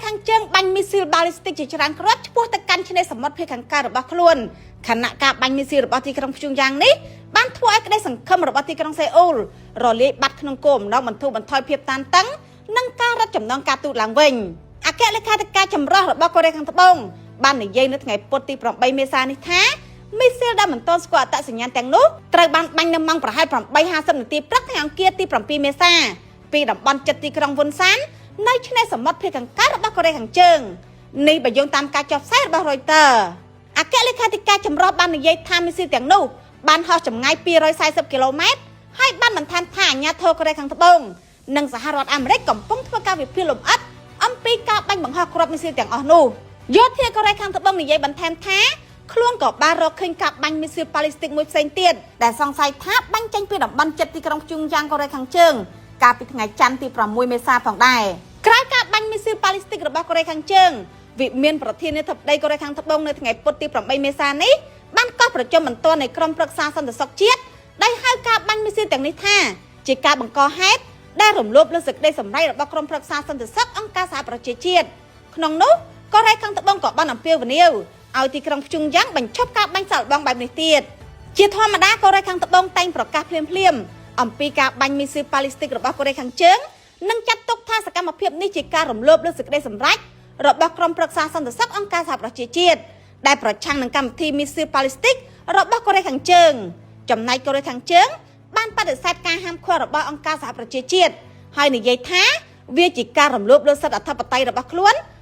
ខាងជើងបាញ់មីស៊ីល ballistic ជាច្រើនគ្រាប់ឆ្ពោះទៅកាន់ឆ្នេរសមុទ្រភាគខាងកើតរបស់ខ្លួនខណៈការបាញ់មីស៊ីលរបស់ទីក្រុងព្យុងយ៉ាងនេះបានធ្វើឲ្យក្តីសង្ឃឹមរបស់ទីក្រុងសេអ៊ូលរលាយបាត់ក្នុងគោលបំណងបន្ធូរបន្ថយភាពតានតឹងនិងការរឹតចំណងការទូតឡើងវិញអគ្គលេខាធិការចម្រុះរបស់កូរ៉េខាងត្បូងបាននិយាយនៅថ្ងៃពុធទី8មេសានេះថាមីស៊ីលដែលមិនទាន់ស្គាល់អត្តសញ្ញាណទាំងនោះត្រូវបានបាញ់នៅម៉ោងប្រហែល 8:50 នាទីព្រឹកថ្ងៃអង្គារទី7មេសាពីតំបន់ជិតទីក្រុងវុនសាននៅឆ្នេរសមុទ្រភាគខាងកើតរបស់កូរ៉េខាងជើងនេះបើយោងតាមការចុះផ្សាយរបស់ Reuters អគ្គលេខាធិការចម្រុះបាននិយាយថាមីស៊ីលទាំងនោះបានហោះចម្ងាយ240គីឡូម៉ែត្រហើយបានបន្ថែមថាអាញាធរកូរ៉េខាងត្បូងនិងសហរដ្ឋអាមេរិកកំពុងធ្វើការវិភាគលម្អិតអំពីការបាញ់បង្ហោះគ្រាប់មីស៊ីលទាំងអស់នោះយោធាកូរ៉េខាងត្បូងនិយាយបន្ថែមថាខ្លួនក៏បានរកឃើញការបាញ់មីស៊ីល ballistic មួយផ្សេងទៀតដែលសង្ស័យថាបាញ់ចេញពីតំបន់ជិតទីក្រុងព្យុងយ៉ាងកូរ៉េខាងជើងកាលពីថ្ងៃច័ន្ទទី6មេសាផងដែរក្រោយការបាញ់មីស៊ីល ballistic របស់កូរ៉េខាងជើងវិមានប្រធានាធិបតីកូរ៉េខាងត្បូងនៅថ្ងៃពុធទី8មេសានេះបានកោះប្រជុំបន្ទាន់នៃក្រុមប្រឹក្សាសន្តិសុខជាតិដែលហៅការបាញ់មីស៊ីលទាំងនេះថាជាការបង្កហេតុដែលរំលោភលើសេចក្តីសម្រេចរបស់ក្រុមប្រឹក្សាសន្តិសុខអង្គការសហប្រជាជាតិក្នុងនោះកូរ៉េខាងត្បូងក៏បានអំពាវនាវឲ្យទីក្រុងព្យុងយ៉ាងបញ្ឈប់ការបាញ់សាកល្បងបែបនេះទៀតជាធម្មតាកូរ៉េខាងត្បូងតែងប្រកាសភ្លាមៗអំពីការបាញ់មីស៊ីល ballistic របស់កូរ៉េខាងជើងនិងចាត់ទុកថាសកម្មភាពនេះជាការរំលោភលើសេចក្តីសម្រេចរបស់ក្រុមប្រឹក្សាសន្តិសុខអង្គការសហប្រជាជាតិដែលប្រឆាំងនឹងកម្មវិធីមីស៊ីល ballistic របស់កូរ៉េខាងជើងចំណែកកូរ៉េខាងជើងបានបដិសេធការហាមឃាត់របស់អង្គការសហប្រជាជាតិហើយនិយាយថាវាជាការរំលោភលើសិទ្ធិអធិបតេយ្យរបស់ខ្លួន